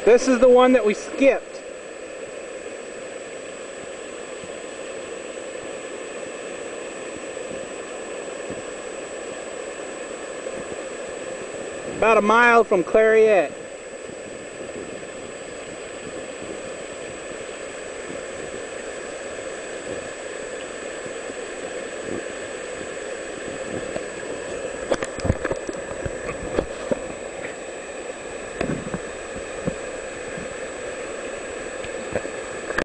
This is the one that we skipped. About a mile from Clariette.